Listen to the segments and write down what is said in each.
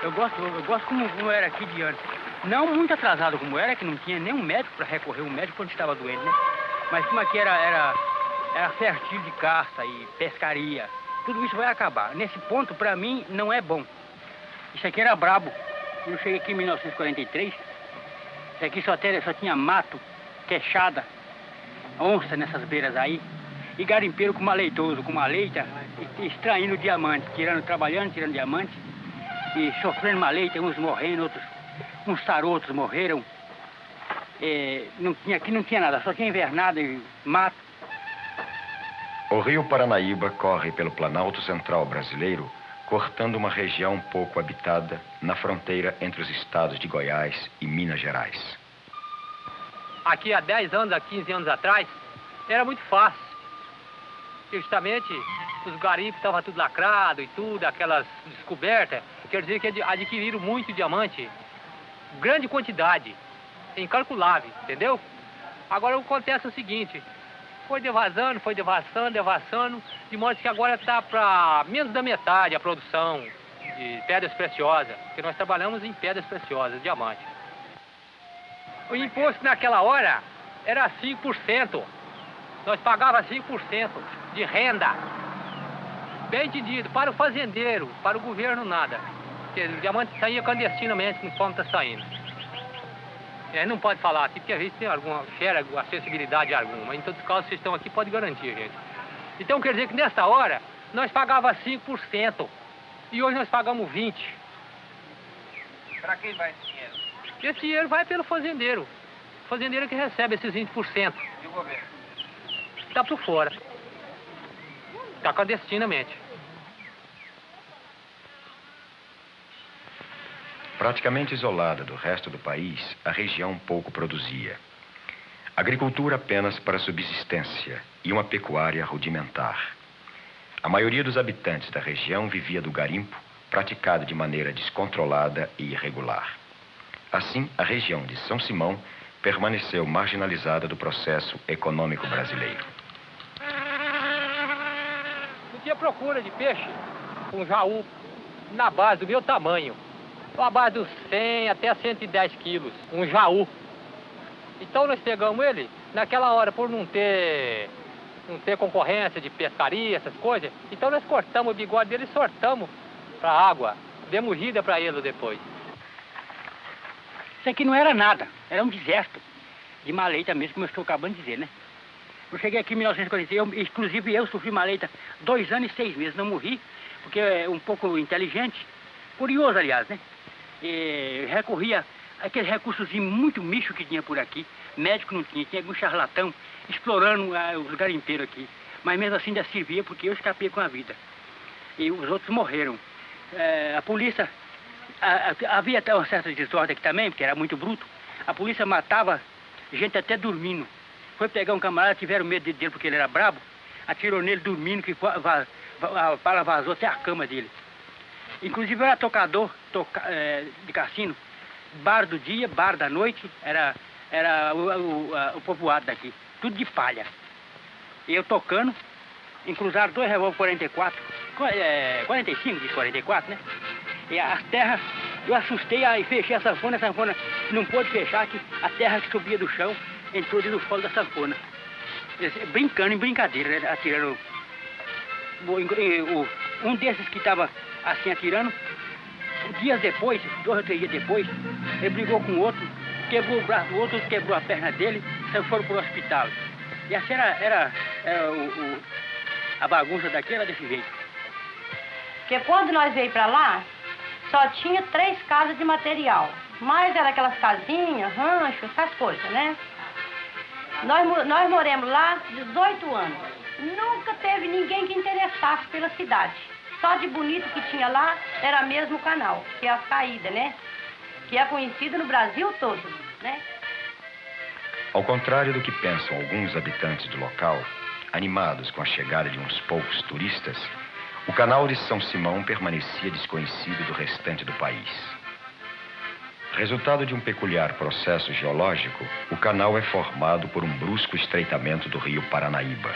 Eu gosto como era aqui de antes. Não muito atrasado como era, que não tinha nenhum médico para recorrer ao médico quando estava doente, né? Mas como aqui era fértil de caça e pescaria, tudo isso vai acabar. Nesse ponto, para mim, não é bom. Isso aqui era brabo. Eu cheguei aqui em 1943, isso aqui só tinha mato, queixada, onça nessas beiras aí, e garimpeiro com maleitoso, com maleita, extraindo diamante, trabalhando, tirando diamante, e sofrendo maleita, uns morrendo, outros, uns tarotos morreram. Aqui não tinha nada, só tinha invernada e mato. O rio Paranaíba corre pelo Planalto Central brasileiro, cortando uma região pouco habitada na fronteira entre os estados de Goiás e Minas Gerais. Aqui há 10 anos, há 15 anos atrás, era muito fácil. Justamente, os garimpos estavam tudo lacrado e tudo, aquelas descobertas, quer dizer que adquiriram muito diamante, grande quantidade, incalculável, entendeu? Agora acontece o seguinte, foi devassando, de modo que agora está para menos da metade a produção de pedras preciosas, porque nós trabalhamos em pedras preciosas, diamante. O imposto naquela hora era 5%. Nós pagávamos 5% de renda. Bem entendido, para o fazendeiro, para o governo nada. Porque o diamante saía clandestinamente, conforme está saindo. Não pode falar aqui, porque às vezes tem alguma acessibilidade alguma. Em todos os casos, vocês estão aqui, pode garantir, gente. Então, quer dizer que nesta hora, nós pagávamos 5%. E hoje nós pagamos 20%. Para quem vai esse dinheiro? Esse dinheiro vai pelo fazendeiro. O fazendeiro que recebe esses 20%. E o governo? Está por fora. Está clandestinamente. Praticamente isolada do resto do país, a região pouco produzia. Agricultura apenas para subsistência e uma pecuária rudimentar. A maioria dos habitantes da região vivia do garimpo, praticado de maneira descontrolada e irregular. Assim, a região de São Simão permaneceu marginalizada do processo econômico brasileiro. Não tinha procura de peixe com jaú na base do meu tamanho. A base dos 100 até 110 quilos, um jaú. Então nós pegamos ele, naquela hora, por não ter concorrência de pescaria, essas coisas, então nós cortamos o bigode dele e sortamos para a água. Demos vida para ele depois. Isso aqui não era nada, era um deserto de maleita mesmo, como eu estou acabando de dizer, né? Eu cheguei aqui em 1943, inclusive eu sofri maleita 2 anos e 6 meses, não morri, porque é um pouco inteligente, curioso, aliás, né? E recorria àqueles recursos muito micho que tinha por aqui. Médico não tinha, tinha algum charlatão explorando os garimpeiros aqui. Mas mesmo assim ainda servia porque eu escapei com a vida. E os outros morreram. A polícia, havia até uma certa desordem aqui também, porque era muito bruto. A polícia matava gente até dormindo. Foi pegar um camarada, tiveram medo dele porque ele era brabo, atirou nele dormindo, que a bala vazou até a cama dele. Inclusive eu era tocador de cassino, bar do dia, bar da noite, era o povoado daqui, tudo de palha. E eu tocando, encruzaram 2 revólver 44, 45 de 44, né? E as terras, eu assustei e fechei a sanfona não pôde fechar, que a terra que subia do chão entrou dentro do folo da sanfona. Brincando, em brincadeira, né? Atirando. Um desses que estava assim atirando, dias depois, 2 ou 3 dias depois, ele brigou com o outro, quebrou o braço do outro quebrou a perna dele, e foram para o hospital. E assim a bagunça daqui era desse jeito. Porque quando nós veio para lá, só tinha 3 casas de material. Mas era aquelas casinhas, rancho, essas coisas, né? Nós moramos lá 18 anos. Nunca teve ninguém que interessasse pela cidade. Só de bonito que tinha lá era mesmo o canal, que é a saída, né? Que é conhecido no Brasil todo, né? Ao contrário do que pensam alguns habitantes do local, animados com a chegada de uns poucos turistas, o canal de São Simão permanecia desconhecido do restante do país. Resultado de um peculiar processo geológico, o canal é formado por um brusco estreitamento do rio Paranaíba.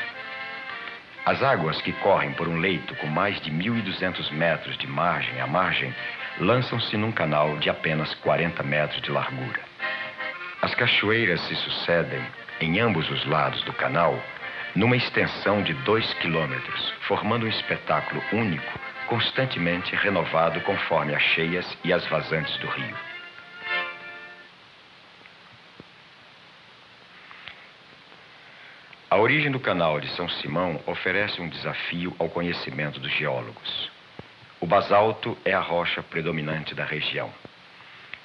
As águas que correm por um leito com mais de 1.200 metros de margem a margem lançam-se num canal de apenas 40 metros de largura. As cachoeiras se sucedem em ambos os lados do canal numa extensão de 2 quilômetros, formando um espetáculo único, constantemente renovado conforme as cheias e as vazantes do rio. A origem do canal de São Simão oferece um desafio ao conhecimento dos geólogos. O basalto é a rocha predominante da região.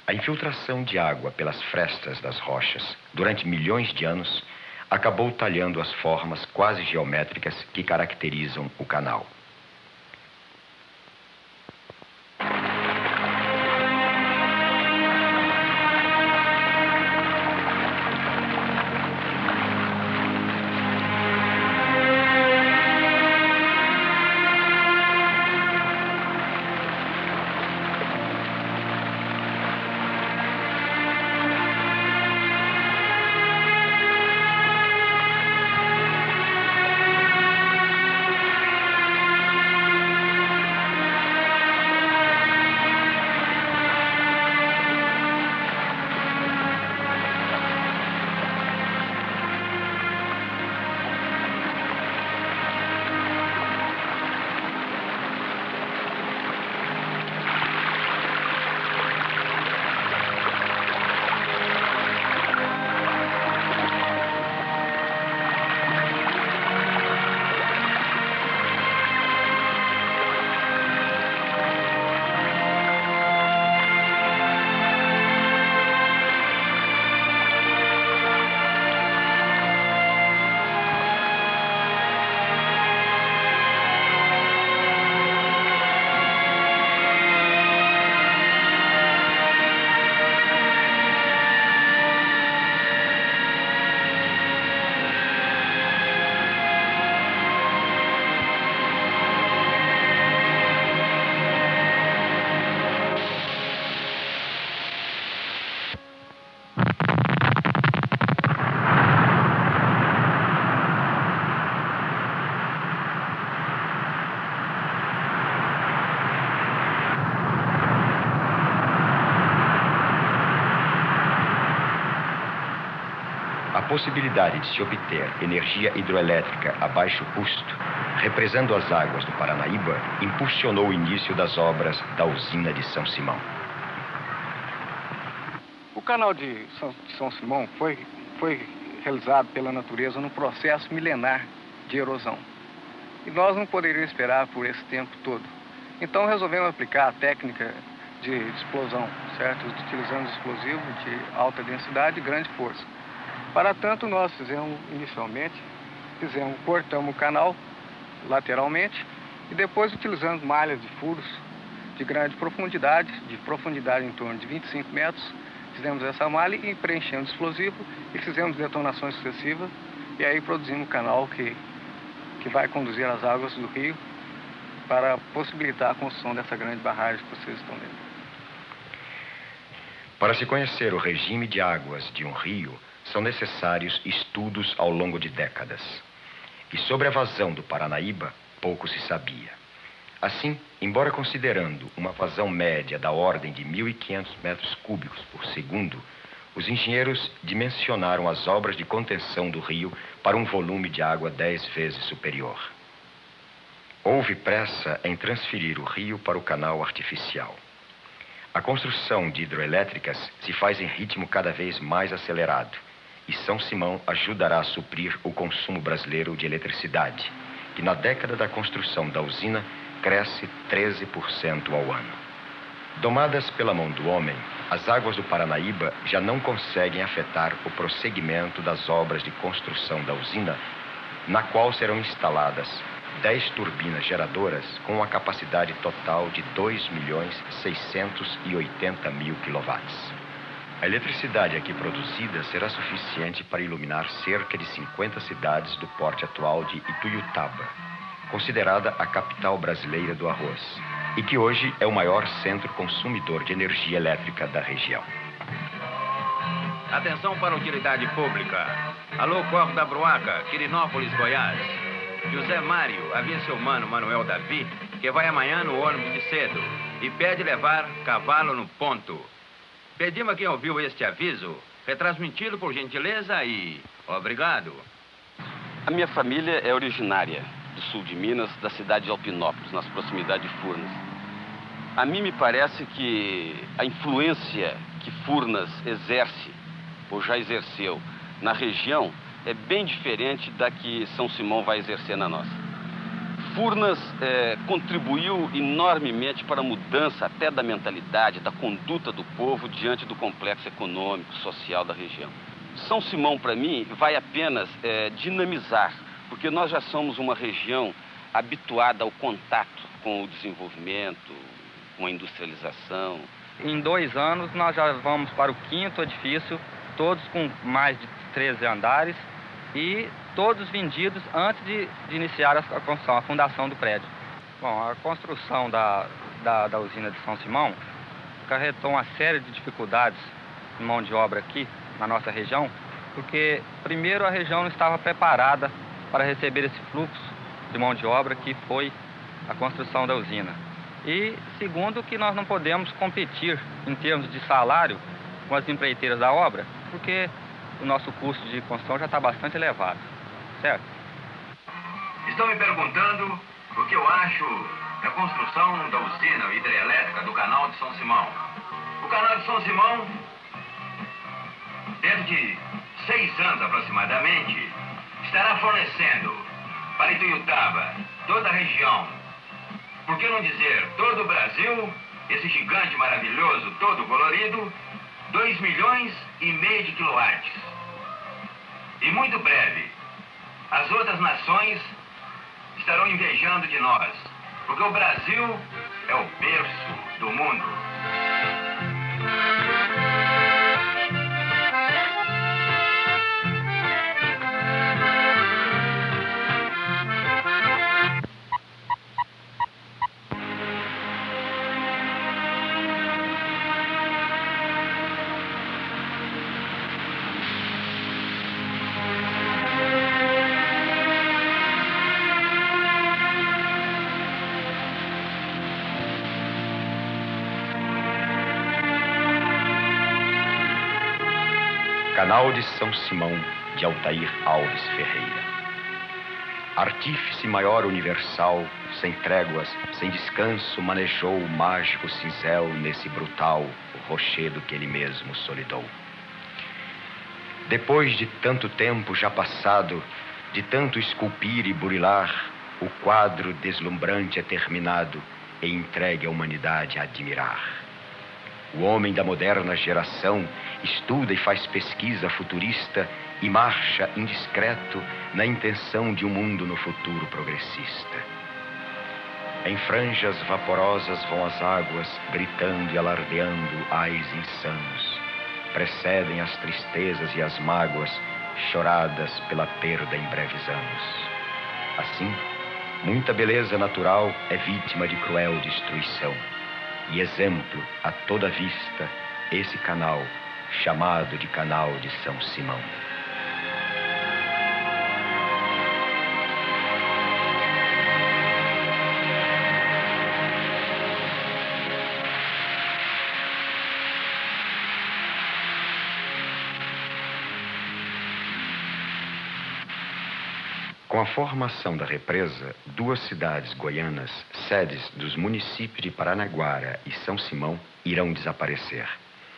A infiltração de água pelas frestas das rochas durante milhões de anos acabou talhando as formas quase geométricas que caracterizam o canal. A possibilidade de se obter energia hidroelétrica a baixo custo, represando as águas do Paranaíba, impulsionou o início das obras da usina de São Simão. O canal de São Simão foi realizado pela natureza num processo milenar de erosão. E nós não poderíamos esperar por esse tempo todo. Então resolvemos aplicar a técnica de explosão, certo? Utilizando explosivo de alta densidade e grande força. Para tanto, nós cortamos o canal lateralmente e depois utilizando malhas de furos de grande profundidade em torno de 25 metros, fizemos essa malha e preenchemos explosivo e fizemos detonações sucessivas e aí produzimos um canal que vai conduzir as águas do rio para possibilitar a construção dessa grande barragem que vocês estão vendo. Para se conhecer o regime de águas de um rio, são necessários estudos ao longo de décadas. E sobre a vazão do Paranaíba, pouco se sabia. Assim, embora considerando uma vazão média da ordem de 1.500 metros cúbicos por segundo, os engenheiros dimensionaram as obras de contenção do rio para um volume de água 10 vezes superior. Houve pressa em transferir o rio para o canal artificial. A construção de hidroelétricas se faz em ritmo cada vez mais acelerado, e São Simão ajudará a suprir o consumo brasileiro de eletricidade, que na década da construção da usina cresce 13% ao ano. Domadas pela mão do homem, as águas do Paranaíba já não conseguem afetar o prosseguimento das obras de construção da usina, na qual serão instaladas 10 turbinas geradoras com uma capacidade total de 2.680.000 kW. A eletricidade aqui produzida será suficiente para iluminar cerca de 50 cidades do porte atual de Ituiutaba, considerada a capital brasileira do arroz, e que hoje é o maior centro consumidor de energia elétrica da região. Atenção para a utilidade pública. Alô, Corpo da Bruaca, Quirinópolis, Goiás. José Mário avisa seu mano Manuel Davi que vai amanhã no ônibus de cedo e pede levar cavalo no ponto. Pedimos a quem ouviu este aviso retransmiti-lo por gentileza e obrigado. A minha família é originária do sul de Minas, da cidade de Alpinópolis, nas proximidades de Furnas. A mim me parece que a influência que Furnas exerce, ou já exerceu, na região, é bem diferente da que São Simão vai exercer na nossa. Furnas contribuiu enormemente para a mudança até da mentalidade, da conduta do povo diante do complexo econômico, social da região. São Simão, para mim, vai apenas dinamizar, porque nós já somos uma região habituada ao contato com o desenvolvimento, com a industrialização. Em 2 anos, nós já vamos para o 5º edifício, todos com mais de 13 andares e todos vendidos antes de iniciar a construção, a fundação do prédio. Bom, a construção da usina de São Simão acarretou uma série de dificuldades de mão de obra aqui na nossa região, porque, primeiro, a região não estava preparada para receber esse fluxo de mão de obra que foi a construção da usina. E, segundo, que nós não podemos competir em termos de salário com as empreiteiras da obra, porque o nosso custo de construção já está bastante elevado, certo? Estão me perguntando o que eu acho da construção da usina hidrelétrica do canal de São Simão. O canal de São Simão, dentro de 6 anos aproximadamente, estará fornecendo para Ituiutaba, toda a região, por que não dizer todo o Brasil, esse gigante maravilhoso, todo colorido, 2,5 milhões de quilowatts. E muito breve, as outras nações estarão invejando de nós, porque o Brasil é o berço do mundo. Canal de São Simão, de Altair Alves Ferreira. Artífice maior universal, sem tréguas, sem descanso, manejou o mágico cincel nesse brutal rochedo que ele mesmo solidou. Depois de tanto tempo já passado, de tanto esculpir e burilar, o quadro deslumbrante é terminado e entregue à humanidade a admirar. O homem da moderna geração estuda e faz pesquisa futurista e marcha indiscreto na intenção de um mundo no futuro progressista. Em franjas vaporosas vão as águas, gritando e alardeando ais insanos. Precedem as tristezas e as mágoas, choradas pela perda em breves anos. Assim, muita beleza natural é vítima de cruel destruição. E exemplo a toda vista, esse canal, chamado de Canal de São Simão. Com a formação da represa, 2 cidades goianas, sedes dos municípios de Paranaguara e São Simão, irão desaparecer.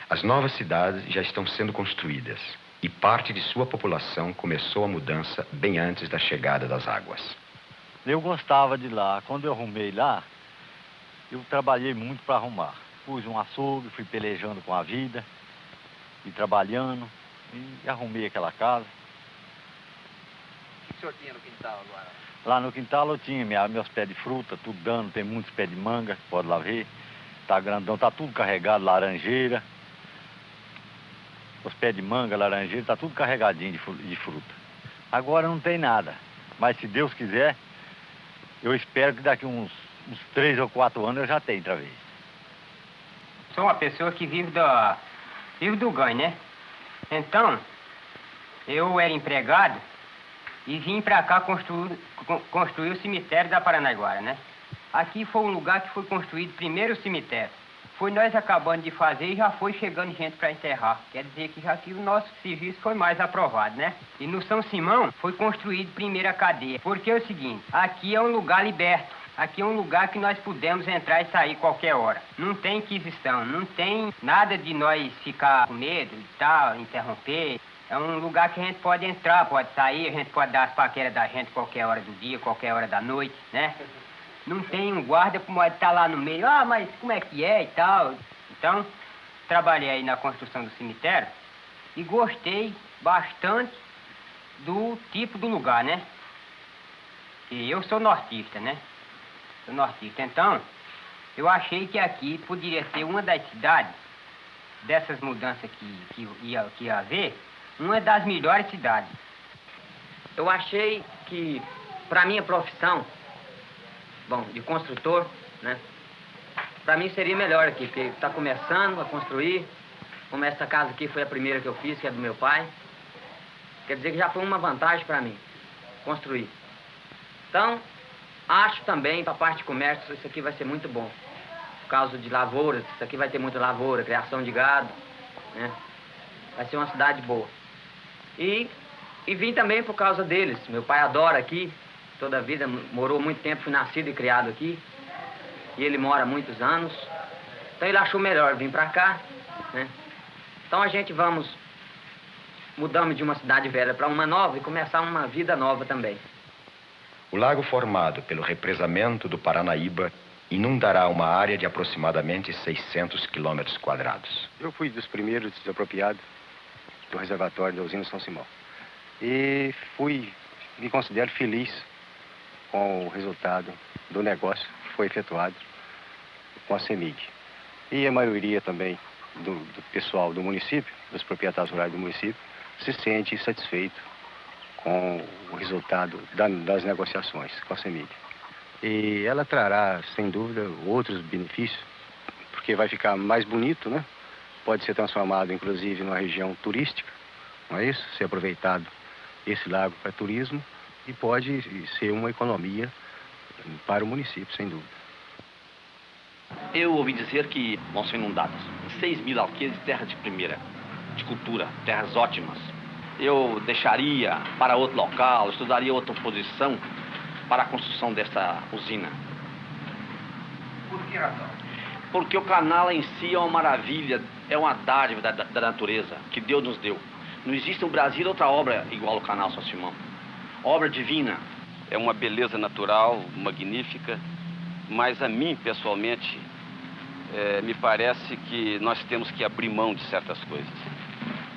As novas cidades já estão sendo construídas e parte de sua população começou a mudança bem antes da chegada das águas. Eu gostava de lá. Quando eu arrumei lá, eu trabalhei muito para arrumar. Pus um açougue, fui pelejando com a vida, e trabalhando, e arrumei aquela casa. O que o senhor tinha no quintal agora? Lá no quintal eu tinha meus pés de fruta, tudo dando, tem muitos pés de manga, pode lá ver. Tá grandão, tá tudo carregado, laranjeira. Os pés de manga, laranjeira, tá tudo carregadinho de fruta. Agora não tem nada, mas se Deus quiser, eu espero que daqui uns 3 ou 4 anos eu já tenho outra vez. Sou uma pessoa que vive do ganho, né? Então, eu era empregado e vim para cá construir o cemitério da Paranaiguara, né? Aqui foi um lugar que foi construído primeiro o cemitério. Foi nós acabando de fazer e já foi chegando gente para enterrar. Quer dizer que já que o nosso serviço foi mais aprovado, né? E no São Simão foi construído primeiro a cadeia. Porque é o seguinte, aqui é um lugar liberto. Aqui é um lugar que nós podemos entrar e sair qualquer hora. Não tem inquisição, não tem nada de nós ficar com medo e tal, interromper. É um lugar que a gente pode entrar, pode sair, a gente pode dar as paqueras da gente qualquer hora do dia, qualquer hora da noite, né? Não tem um guarda que pode estar lá no meio, mas como é que é e tal. Então, trabalhei aí na construção do cemitério e gostei bastante do tipo do lugar, né? E eu sou nortista, né? Sou nortista. Então, eu achei que aqui poderia ser uma das cidades, dessas mudanças que ia haver, uma das melhores cidades. Eu achei que, para minha profissão, bom, de construtor, né? Para mim seria melhor aqui, porque está começando a construir. Como essa casa aqui foi a primeira que eu fiz, que é do meu pai. Quer dizer que já foi uma vantagem para mim, construir. Então, acho também, para a parte de comércio, isso aqui vai ser muito bom. Por causa de lavouras, isso aqui vai ter muita lavoura, criação de gado, né? Vai ser uma cidade boa. E vim também por causa deles. Meu pai adora aqui. Toda a vida, morou muito tempo, fui nascido e criado aqui. E ele mora há muitos anos. Então ele achou melhor vir para cá, né? Então a gente mudamos de uma cidade velha para uma nova e começar uma vida nova também. O lago formado pelo represamento do Paranaíba inundará uma área de aproximadamente 600 quilômetros quadrados. Eu fui dos primeiros desapropriados do reservatório da usina São Simão. E me considero feliz com o resultado do negócio que foi efetuado com a CEMIG. E a maioria também do pessoal do município, dos proprietários rurais do município, se sente satisfeito com o resultado das negociações com a CEMIG. E ela trará, sem dúvida, outros benefícios, porque vai ficar mais bonito, né? Pode ser transformado, inclusive, numa região turística, não é isso? Ser aproveitado esse lago para turismo. E pode ser uma economia para o município, sem dúvida. Eu ouvi dizer que vão ser inundadas 6.000 alqueires de terra de primeira, de cultura, terras ótimas. Eu deixaria para outro local, estudaria outra posição para a construção dessa usina. Por que razão? Porque o canal em si é uma maravilha, é uma dádiva da natureza que Deus nos deu. Não existe no Brasil outra obra igual ao canal São Simão. Obra divina. É uma beleza natural, magnífica, mas a mim, pessoalmente, me parece que nós temos que abrir mão de certas coisas.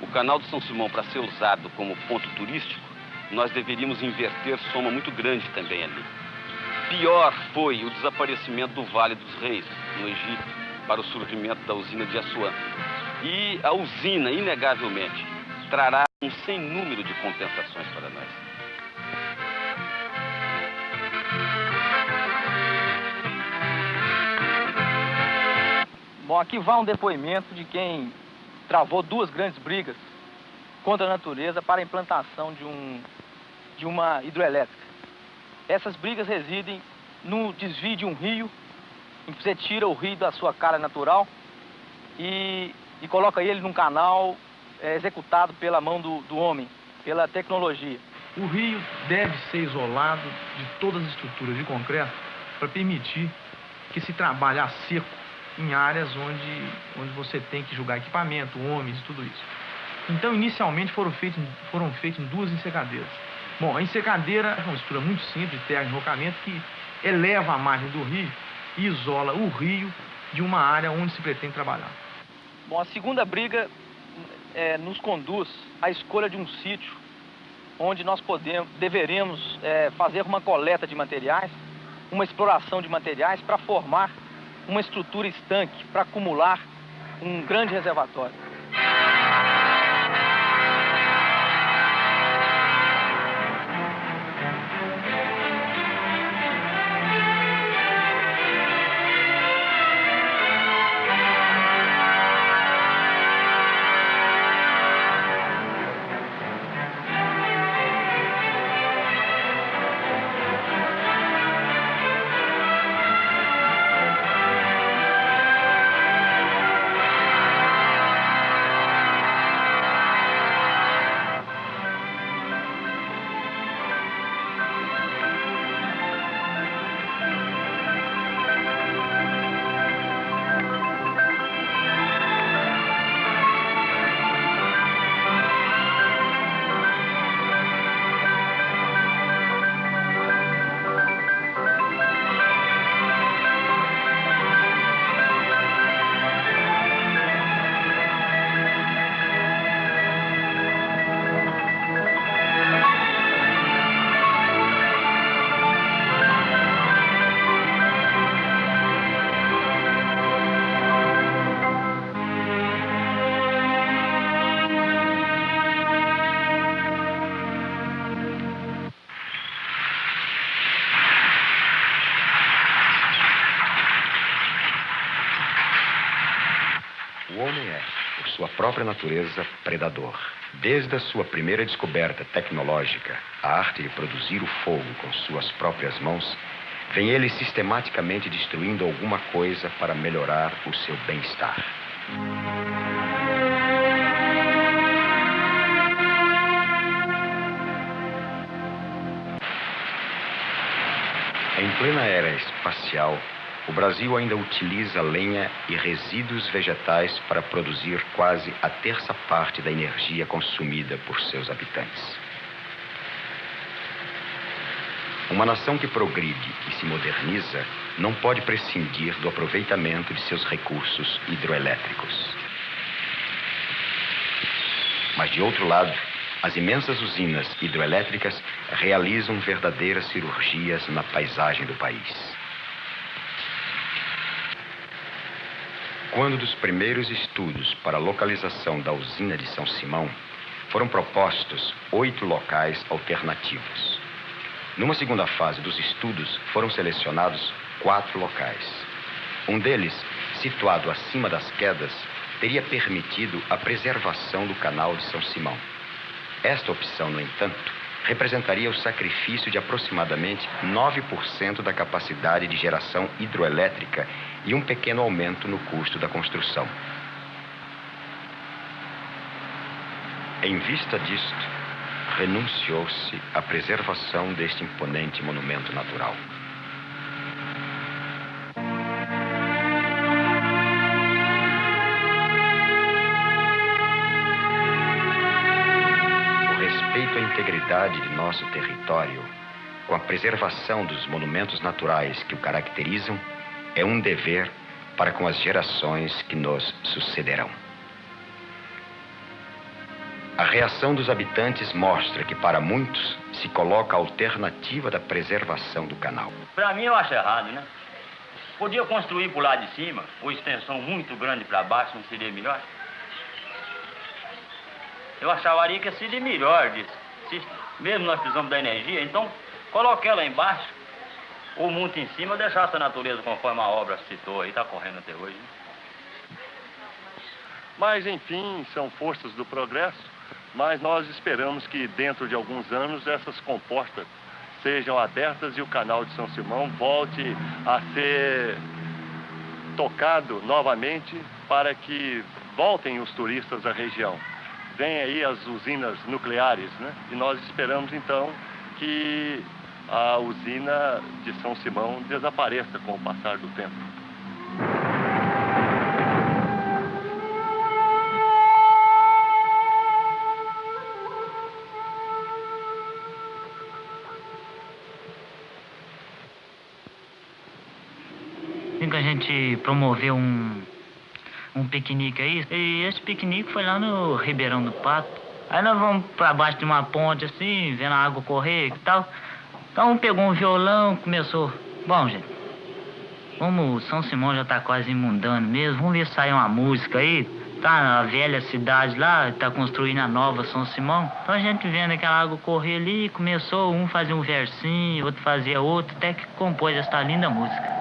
O canal do São Simão, para ser usado como ponto turístico, nós deveríamos inverter soma muito grande também ali. Pior foi o desaparecimento do Vale dos Reis, no Egito, para o surgimento da usina de Assuã. E a usina, inegavelmente, trará um sem número de compensações para nós. Bom, aqui vai um depoimento de quem travou duas grandes brigas contra a natureza para a implantação de uma hidroelétrica. Essas brigas residem no desvio de um rio, em que você tira o rio da sua cara natural e coloca ele num canal executado pela mão do homem, pela tecnologia. O rio deve ser isolado de todas as estruturas de concreto para permitir que se trabalhe a seco em áreas onde você tem que julgar equipamento, homens e tudo isso. Então, inicialmente, foram feitas duas ensecadeiras. Bom, a ensecadeira é uma estrutura muito simples, de terra e enrocamento, que eleva a margem do rio e isola o rio de uma área onde se pretende trabalhar. Bom, a segunda briga nos conduz à escolha de um sítio onde nós deveremos fazer uma coleta de materiais, uma exploração de materiais para formar uma estrutura estanque, para acumular um grande reservatório. O homem é, por sua própria natureza, predador. Desde a sua primeira descoberta tecnológica, a arte de produzir o fogo com suas próprias mãos, vem ele sistematicamente destruindo alguma coisa para melhorar o seu bem-estar. Em plena era espacial, o Brasil ainda utiliza lenha e resíduos vegetais para produzir quase a terça parte da energia consumida por seus habitantes. Uma nação que progride e se moderniza não pode prescindir do aproveitamento de seus recursos hidroelétricos. Mas, de outro lado, as imensas usinas hidroelétricas realizam verdadeiras cirurgias na paisagem do país. Quando dos primeiros estudos para a localização da usina de São Simão, foram propostos 8 locais alternativos. Numa segunda fase dos estudos, foram selecionados 4 locais. Um deles, situado acima das quedas, teria permitido a preservação do canal de São Simão. Esta opção, no entanto, representaria o sacrifício de aproximadamente 9% da capacidade de geração hidroelétrica e um pequeno aumento no custo da construção. Em vista disto, renunciou-se à preservação deste imponente monumento natural. Respeito à integridade de nosso território, com a preservação dos monumentos naturais que o caracterizam, é um dever para com as gerações que nos sucederão. A reação dos habitantes mostra que, para muitos, se coloca a alternativa da preservação do canal. Para mim, eu acho errado, né? Podia construir por lá de cima, ou extensão muito grande para baixo, não seria melhor? Eu acharia que seria melhor, mesmo nós precisamos da energia, então coloque ela embaixo, ou muito em cima, deixar essa natureza conforme a obra citou aí, está correndo até hoje. Né? Mas, enfim, são forças do progresso, mas nós esperamos que dentro de alguns anos essas comportas sejam abertas e o canal de São Simão volte a ser tocado novamente para que voltem os turistas à região. Vem aí as usinas nucleares, né? E nós esperamos, então, que a usina de São Simão desapareça com o passar do tempo. Tem que a gente promoveu um piquenique aí, e esse piquenique foi lá no Ribeirão do Pato. Aí nós vamos pra baixo de uma ponte assim, vendo a água correr e tal. Então pegou um violão, começou. Bom, gente, como o São Simão já tá quase imundando mesmo, vamos ver se sai uma música aí. Tá na velha cidade lá, tá construindo a nova São Simão. Então a gente vendo aquela água correr ali, começou um fazia um versinho, outro fazia outro, até que compôs essa linda música.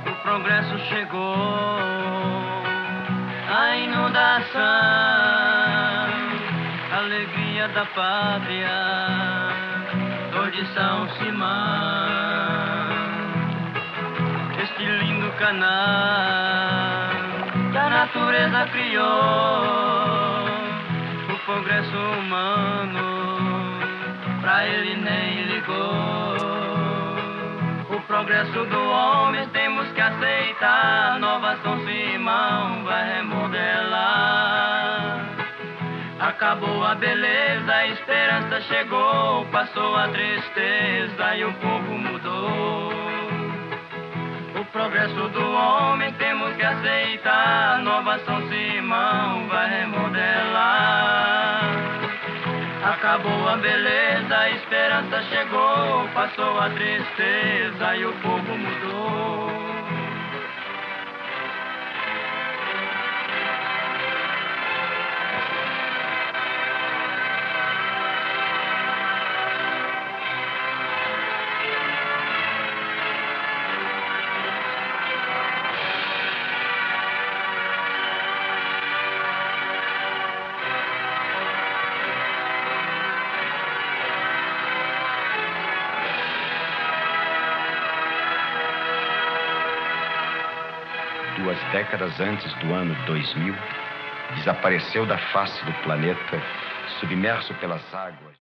O progresso chegou, a inundação, alegria da pátria, dor de São Simão. Este lindo canal que a natureza criou, o progresso humano pra ele nem ligou. O progresso do homem temos que aceitar, nova São Simão vai remodelar. Acabou a beleza, a esperança chegou, passou a tristeza e o povo mudou. O progresso do homem temos que aceitar, nova São Simão vai remodelar. Acabou a beleza, a esperança chegou, passou a tristeza e o povo mudou. 2 décadas antes do ano 2000, desapareceu da face do planeta, submerso pelas águas.